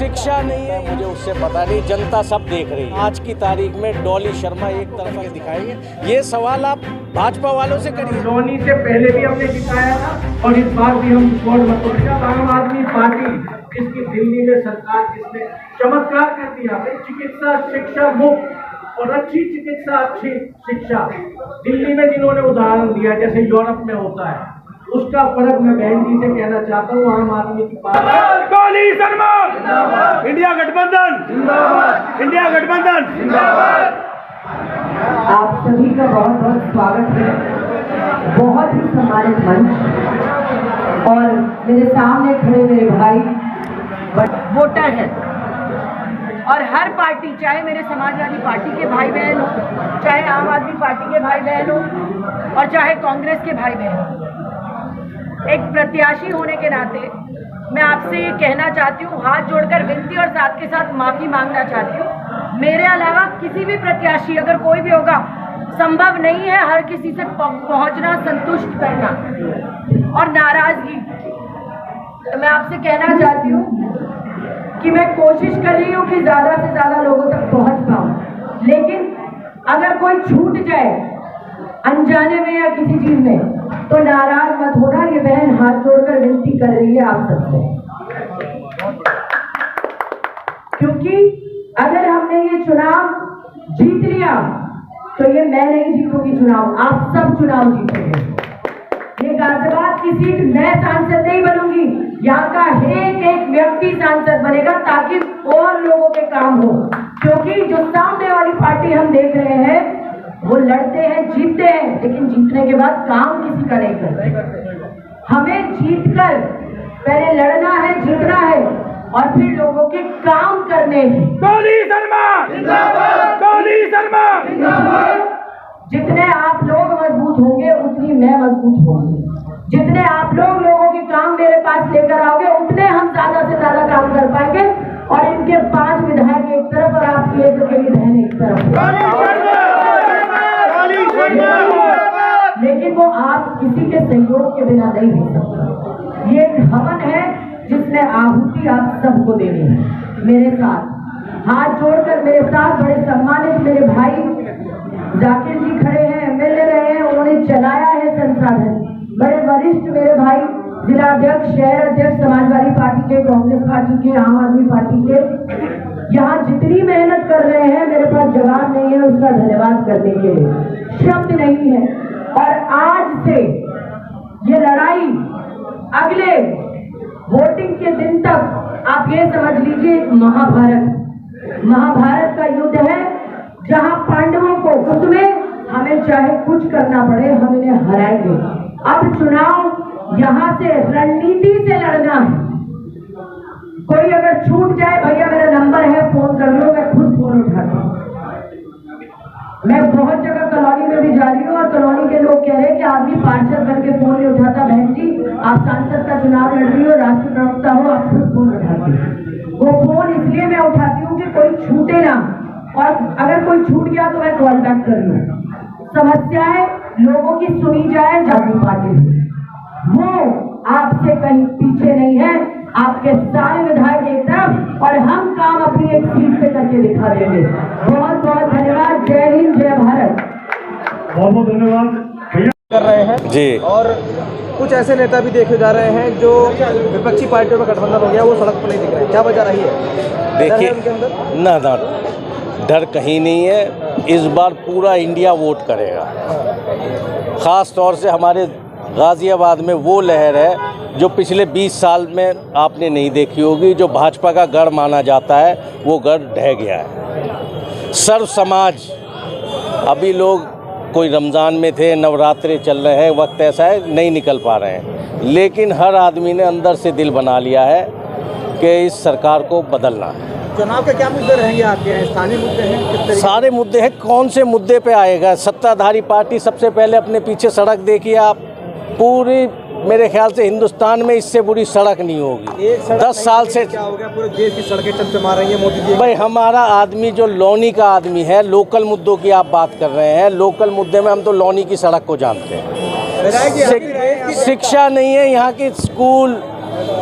शिक्षा नहीं है, मुझे उससे पता नहीं, जनता सब देख रही है। आज की तारीख में डॉली शर्मा एक तरफा दिखाएंगे, ये सवाल आप भाजपा वालों से करिए। लोनी से पहले भी हमने जिताया था और इस बार भी हम वोट मतों आम आदमी पार्टी जिसकी दिल्ली में सरकार जिसने चमत्कार कर दिया, चिकित्सा शिक्षा मुफ्त और अच्छी चिकित्सा अच्छी शिक्षा दिल्ली में जिन्होंने उदाहरण दिया जैसे यूरोप में होता है, उसका फर्क मैं बहन जी से कहना चाहता हूँ। आम आदमी की पार्टी डॉली शर्मा जिंदाबाद, इंडिया गठबंधन जिंदाबाद, इंडिया गठबंधन जिंदाबाद। आप सभी का बहुत बहुत स्वागत है। बहुत ही सम्मानित मंच और मेरे सामने खड़े मेरे भाई वोटर हैं और हर पार्टी, चाहे मेरे समाजवादी पार्टी के भाई बहन हो, चाहे आम आदमी पार्टी के भाई बहन हो और चाहे कांग्रेस के भाई बहन हो, एक प्रत्याशी होने के नाते मैं आपसे ये कहना चाहती हूँ, हाथ जोड़कर विनती और साथ के साथ माफ़ी मांगना चाहती हूँ। मेरे अलावा किसी भी प्रत्याशी अगर कोई भी होगा, संभव नहीं है हर किसी से पहुँचना, संतुष्ट करना और नाराज़गी। तो मैं आपसे कहना चाहती हूँ कि मैं कोशिश कर रही हूँ कि ज़्यादा से ज़्यादा लोगों तक पहुँच पाऊँ, लेकिन अगर कोई छूट जाए अनजाने में या किसी चीज़ में तो नाराज मत होना। ये बहन हाथ जोड़कर विनती कर रही है आप सबसे, क्योंकि अगर हमने ये चुनाव जीत लिया तो ये मैं नहीं जीतूंगी चुनाव, आप सब चुनाव जीतेंगे। ये गाजियाबाद की सीट मैं सांसद नहीं बनूंगी, यहाँ का एक एक व्यक्ति सांसद बनेगा ताकि और लोगों के काम हो। क्योंकि जो सामने वाली पार्टी हम देख रहे हैं वो लड़ते हैं, जीतते हैं, लेकिन जीतने के बाद काम किसी का नहीं करते। हमें जीतकर पहले लड़ना है, जीतना है और फिर लोगों के काम करने हैं। डॉली शर्मा जिंदाबाद, डॉली शर्मा जिंदाबाद। जितने आप लोग मजबूत होंगे उतनी मैं मजबूत होंगी। जितने आप लोग लोगों के काम मेरे पास लेकर आओगे उतने हम ज्यादा से ज्यादा काम कर पाएंगे। और इनके 5 विधायक एक तरफ और आपकी एक अकेली बहन एक तरफ, लेकिन वो आप किसी के सहयोग के बिना नहीं हो सकता। ये एक हवन है जिसमें आहुति आप सबको देनी है। मेरे साथ हाथ जोड़कर मेरे साथ बड़े सम्मानित मेरे भाई जाकिर जी खड़े हैं, एमएलए रहे हैं, उन्होंने चलाया है संसाधन। बड़े वरिष्ठ मेरे भाई जिला अध्यक्ष, शहर अध्यक्ष, समाजवादी पार्टी के, कांग्रेस पार्टी के, आम आदमी पार्टी के, यहाँ जितनी मेहनत कर रहे हैं मेरे पास जवाब नहीं है उसका धन्यवाद करने के लिए, शब्द नहीं है। और आज से ये लड़ाई अगले वोटिंग के दिन तक आप ये समझ लीजिए महाभारत का युद्ध है, जहां पांडवों को, उसमें हमें चाहे कुछ करना पड़े हम इन्हें हराएंगे। अब चुनाव यहाँ से रणनीति से लड़ना है। कोई अगर छूट जाए, भैया मेरा नंबर है, फोन कर लो, मैं खुद फोन उठाता हूँ। मैं बहुत जगह कॉलोनी में भी जा रही हूँ और कॉलोनी के लोग कह रहे हैं कि आदमी पार्षद बन के फोन नहीं उठाता। बहन जी, आप सांसद का चुनाव लड़ रही हो, राष्ट्रीय प्रवक्ता हो, आप खुद फोन उठाती। वो फोन इसलिए मैं उठाती हूँ कि कोई छूटे ना, और अगर कोई छूट गया तो मैं कॉल बैक कर लूँ। समस्याएं लोगों की सुनी जाए, जागरूक पार्टी वो आपसे कहीं पीछे नहीं है। आपके सारे विधायक एक तरफ और हम काम अपनी एक सीट से करके दिखा देंगे। बहुत बहुत धन्यवाद। जय हिंद, जय भारत। बहुत बहुत धन्यवाद कर रहे हैं जी। और कुछ ऐसे नेता भी देखे जा रहे हैं जो विपक्षी पार्टियों में गठबंधन हो गया, वो सड़क पर नहीं दिख रहे, क्या वजह रही है? देखिए, उनके अंदर ना डर कहीं नहीं है। इस बार पूरा इंडिया वोट करेगा। ख़ास तौर से हमारे गाज़ियाबाद में वो लहर है जो पिछले 20 साल में आपने नहीं देखी होगी। जो भाजपा का गढ़ माना जाता है वो गढ़ ढह गया है। सर्व समाज, अभी लोग कोई रमज़ान में थे, नवरात्रे चल रहे हैं, वक्त ऐसा है नहीं निकल पा रहे हैं, लेकिन हर आदमी ने अंदर से दिल बना लिया है कि इस सरकार को बदलना है। चुनाव के क्या मुद्दे रहेंगे आपके यहाँ? स्थानीय मुद्दे हैं, किस तरीके? सारे मुद्दे हैं। कौन से मुद्दे पे आएगा? सत्ताधारी पार्टी सबसे पहले अपने पीछे सड़क देखिए आप। पूरी मेरे ख्याल से हिंदुस्तान में इससे बुरी सड़क नहीं होगी। 10 साल से क्या हो गया? पूरे देश की सड़कें चमचे मार रही है मोदी जी। भाई, हमारा आदमी जो लौनी का आदमी है, लोकल मुद्दों की आप बात कर रहे हैं, लोकल मुद्दे में हम तो लौनी की सड़क को जानते हैं। शिक्षा नहीं है यहाँ की, स्कूल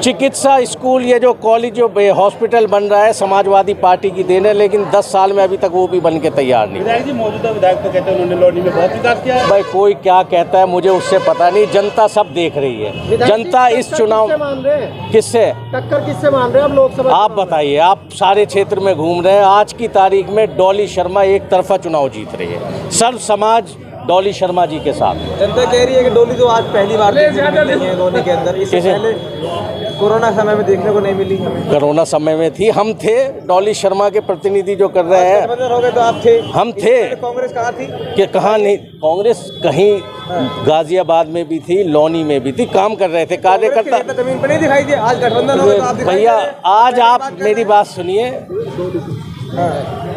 चिकित्सा स्कूल, ये जो कॉलेज जो हॉस्पिटल बन रहा है समाजवादी पार्टी की देन है, लेकिन 10 साल में अभी तक वो भी बन के तैयार नहीं। विधायक जी, मौजूदा विधायक तो कहते हैं उन्होंने लोनी में बहुत विकास किया है। भाई कोई क्या कहता है मुझे उससे पता नहीं, जनता सब देख रही है। जनता इस चुनाव मान रहे हैं, किससे टक्कर किससे मान रहे हैं अब लोकसभा? आप बताइए, आप सारे क्षेत्र में घूम रहे हैं। आज की तारीख में डॉली शर्मा एक तरफा चुनाव जीत रही है, सर्व समाज डॉली शर्मा जी के साथ। जनता कह रही है कि डोली तो आज पहली बार देखने को मिली है लोनी के अंदर, इससे पहले कोरोना समय में देखने को नहीं मिली। कोरोना समय में थी, हम थे डॉली शर्मा के प्रतिनिधि जो कर रहे हैं। हो गए तो आप थे, हम थे। कांग्रेस कहाँ थी? कि कहाँ नहीं, कांग्रेस कहीं गाजियाबाद में भी थी, लोनी में भी थी, काम कर रहे थे कार्यकर्ता। जमीन पर नहीं दिखाई दिए, आज गठबंधन हो गया तो आप दिखाई भैया दे रहे हैं। आज आप मेरी बात सुनिए,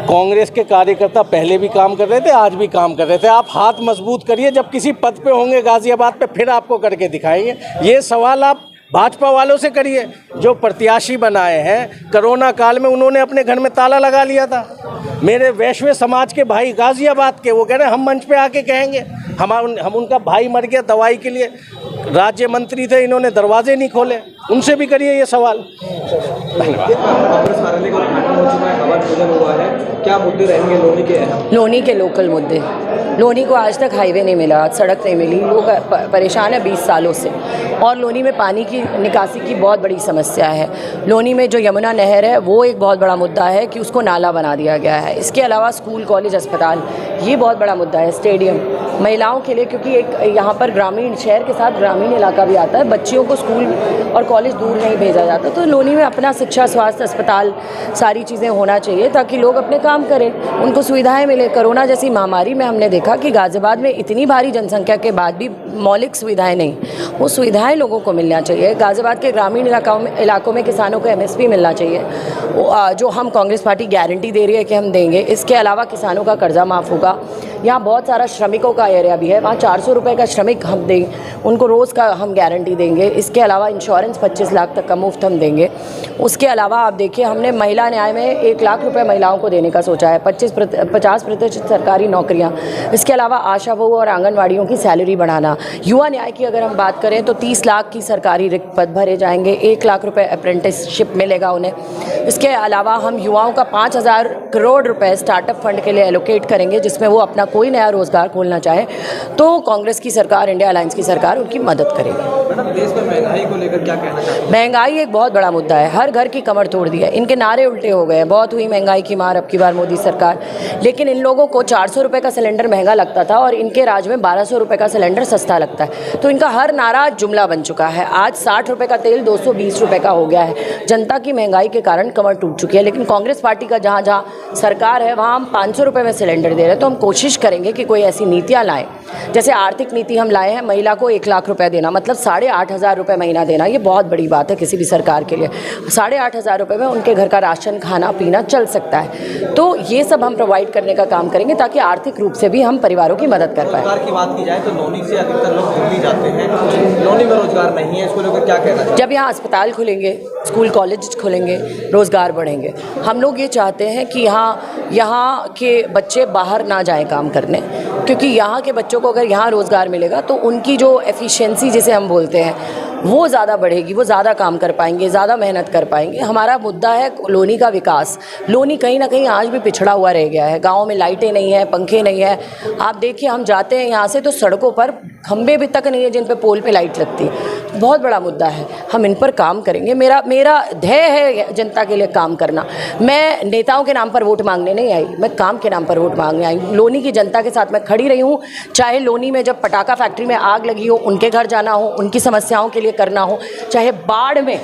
कांग्रेस के कार्यकर्ता पहले भी काम कर रहे थे, आज भी काम कर रहे थे। आप हाथ मजबूत करिए, जब किसी पद पे होंगे गाजियाबाद पे फिर आपको करके दिखाएंगे। ये सवाल आप भाजपा वालों से करिए, जो प्रत्याशी बनाए हैं कोरोना काल में उन्होंने अपने घर में ताला लगा लिया था। मेरे वैश्विक समाज के भाई गाजियाबाद के, वो कह रहे हैं हम मंच पे आके कहेंगे, हम उनका भाई मर गया दवाई के लिए, राज्य मंत्री थे, इन्होंने दरवाजे नहीं खोले। उनसे भी करिए ये सवाल। धन्यवाद। कांग्रेस कार्यालय का उद्घाटन हो चुका है, हवन पूजन हुआ है, क्या मुद्दे रहेंगे लोनी के? लोनी के लोकल मुद्दे। लोनी को आज तक हाईवे नहीं मिला, सड़क नहीं मिली, लोग परेशान है 20 सालों से। और लोनी में पानी की निकासी की बहुत बड़ी समस्या है। लोनी में जो यमुना नहर है वो एक बहुत बड़ा मुद्दा है कि उसको नाला बना दिया गया है। इसके अलावा स्कूल, कॉलेज, अस्पताल, ये बहुत बड़ा मुद्दा है। स्टेडियम महिलाओं के लिए, क्योंकि एक यहाँ पर ग्रामीण शहर के साथ ग्रामीण इलाका भी आता है, बच्चियों को स्कूल और कॉलेज दूर नहीं भेजा जाता, तो लोनी में अपना शिक्षा, स्वास्थ्य, अस्पताल, सारी चीज़ें होना चाहिए ताकि लोग अपने काम करें, उनको सुविधाएं मिले। कोरोना जैसी महामारी में हमने देखा कि गाजियाबाद में इतनी भारी जनसंख्या के बाद भी मौलिक सुविधाएं नहीं, वो सुविधाएं लोगों को मिलना चाहिए। गाजियाबाद के ग्रामीण इलाकों में किसानों को MSP मिलना चाहिए, जो हम कांग्रेस पार्टी गारंटी दे रही है कि हम देंगे। इसके अलावा किसानों का कर्जा माफ़ होगा। यहाँ बहुत सारा श्रमिकों का एरिया भी है, वहाँ 400 रुपये का श्रमिक हम दें, उनको रोज़ का हम गारंटी देंगे। इसके अलावा इंश्योरेंस 25 लाख तक का मुफ्त हम देंगे। उसके अलावा आप देखिए, हमने महिला न्याय में 1 लाख रुपए महिलाओं को देने का सोचा है, 50% सरकारी नौकरियाँ। इसके अलावा आशा बहू और आंगनवाड़ियों की सैलरी बढ़ाना। युवा न्याय की अगर हम बात करें तो 30 लाख की सरकारी रिक्त पद भरे जाएंगे, 1 लाख रुपए अप्रेंटिसशिप मिलेगा उन्हें। इसके अलावा हम युवाओं का 5,000 करोड़ रुपए स्टार्टअप फंड के लिए एलोकेट करेंगे, जिसमें वो अपना कोई नया रोजगार खोलना चाहे तो कांग्रेस की सरकार, इंडिया अलायंस की सरकार उनकी मदद करेगी। मैडम, देश में महंगाई को लेकर क्या कहना चाहते हैं? महंगाई एक बहुत बड़ा मुद्दा है, हर घर की कमर तोड़ दी है। इनके नारे उल्टे हो गए, बहुत हुई महंगाई की मार अब की बार मोदी सरकार। लेकिन इन लोगों को 400 रुपये का सिलेंडर महंगा लगता था और इनके राज में 1200 रुपये का सिलेंडर सस्ता लगता है। तो इनका हर नारा जुमला बन चुका है। आज 60 रुपये का तेल 220 रुपये का हो गया है। जनता की महंगाई के कारण कमर टूट चुकी है। लेकिन कांग्रेस पार्टी का जहाँ जहाँ सरकार है वहाँ हम 500 रुपये में सिलेंडर दे रहे हैं। तो हम कोशिश करेंगे कि कोई ऐसी नीतियाँ लाएं, जैसे आर्थिक नीति हम लाए हैं, महिला को 1 लाख रुपए देना, मतलब 8,500 रुपये महीना देना। ये बहुत बड़ी बात है किसी भी सरकार के लिए। 8,500 रुपये में उनके घर का राशन, खाना पीना चल सकता है। तो ये सब हम प्रोवाइड करने का काम करेंगे ताकि आर्थिक रूप से भी हम परिवारों की मदद कर पाएँ। रोजगार की बात की जाए तो लोनी से अधिकतर लोग दिल्ली जाते हैं, लोनी में रोजगार नहीं है, इसको लेकर क्या कहना चाहिए? जब यहाँ अस्पताल खुलेंगे, स्कूल कॉलेज खुलेंगे, रोज़गार बढ़ेंगे। हम लोग ये चाहते हैं कि यहाँ के बच्चे बाहर ना जाएं काम करने, क्योंकि यहाँ के बच्चों को अगर यहाँ रोज़गार मिलेगा तो उनकी जो एफिशिएंसी जिसे हम बोलते हैं वो ज़्यादा बढ़ेगी, वो ज़्यादा काम कर पाएंगे, ज़्यादा मेहनत कर पाएंगे। हमारा मुद्दा है लोनी का विकास। लोनी कहीं ना कहीं आज भी पिछड़ा हुआ रह गया है। गाँव में लाइटें नहीं है, पंखे नहीं है। आप देखिए, हम जाते हैं यहाँ से तो सड़कों पर खंबे भी तक नहीं है जिन पे पोल पे लाइट लगती है। बहुत बड़ा मुद्दा है, हम इन पर काम करेंगे। मेरा ध्येय है जनता के लिए काम करना। मैं नेताओं के नाम पर वोट मांगने नहीं आई, मैं काम के नाम पर वोट मांगने आई। लोनी की जनता के साथ मैं खड़ी रही हूँ, चाहे लोनी में जब पटाखा फैक्ट्री में आग लगी हो उनके घर जाना हो, उनकी समस्याओं के लिए करना हो, चाहे बाढ़ में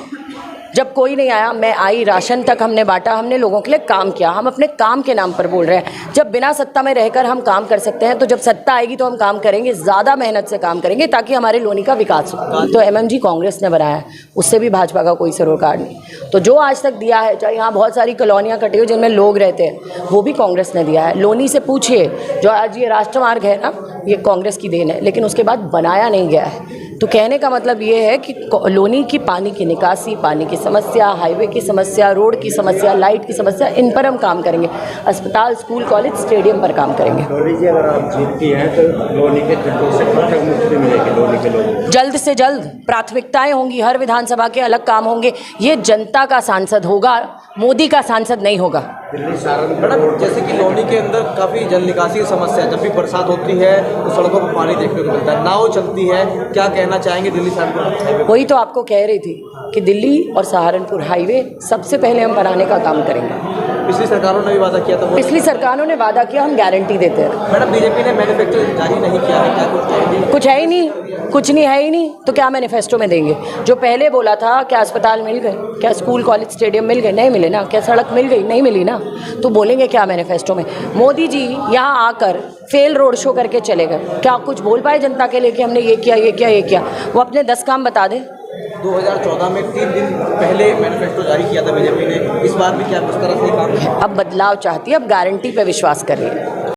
जब कोई नहीं आया मैं आई, राशन तक हमने बांटा, हमने लोगों के लिए काम किया। हम अपने काम के नाम पर बोल रहे हैं। जब बिना सत्ता में रहकर हम काम कर सकते हैं तो जब सत्ता आएगी तो हम काम करेंगे, ज़्यादा मेहनत से काम करेंगे ताकि हमारे लोनी का विकास हो। तो MMG कांग्रेस ने बनाया है, उससे भी भाजपा का कोई सरोकार नहीं। तो जो आज तक दिया है, चाहे यहाँ बहुत सारी कॉलोनियाँ कटी हो जिनमें लोग रहते हैं, वो भी कांग्रेस ने दिया है। लोनी से पूछिए, जो आज ये राष्ट्रमार्ग है ना, ये कांग्रेस की देन है, लेकिन उसके बाद बनाया नहीं गया है। तो कहने का मतलब ये है कि लोनी की पानी की निकासी, पानी की समस्या, हाईवे की समस्या, रोड की समस्या, लाइट की समस्या, इन पर हम काम करेंगे। अस्पताल, स्कूल, कॉलेज, स्टेडियम पर काम करेंगे। लोनी जी, अगर आप जीतती हैं तो लोनी के खड्डों से कब तक मुक्ति मिलेगी लोनी के लोगों को? जल्द से जल्द प्राथमिकताएं होंगी, हर विधानसभा के अलग काम होंगे। ये जनता का सांसद होगा, मोदी का सांसद नहीं होगा। दिल्ली सहारनपुर मैडम, जैसे कि लोनी के अंदर काफ़ी जल निकासी की समस्या है, जब भी बरसात होती है तो सड़कों पर पानी देखने को मिलता है, नाव चलती है, क्या कहना चाहेंगे दिल्ली सहारनपुर हाईवे? वही तो आपको कह रही थी कि दिल्ली और सहारनपुर हाईवे सबसे पहले हम बनाने का काम करेंगे। पिछली सरकारों ने भी वादा किया था, पिछली सरकारों ने वादा किया, हम गारंटी देते हैं। मैडम बीजेपी ने मैनिफेस्टो जारी नहीं किया है, क्या कुछ कहेंगे? कुछ है ही नहीं, कुछ नहीं है ही नहीं, तो क्या मैनिफेस्टो में देंगे? जो पहले बोला था, क्या अस्पताल मिल गए, क्या स्कूल, कॉलेज, स्टेडियम मिल गए? नहीं मिले ना। क्या सड़क मिल गई? नहीं मिली ना। तो बोलेंगे क्या मैनिफेस्टो में? मोदी जी यहाँ आकर फेल रोड शो करके चले गए, क्या कुछ बोल पाए जनता के लिए कि हमने ये किया, ये किया, ये किया? वो अपने 10 काम बता दें। 2014 में 3 दिन पहले मैनिफेस्टो जारी किया था बीजेपी ने, इस बार भी क्या उस तरह से काम? अब बदलाव चाहती है, अब गारंटी पे विश्वास कर रही है।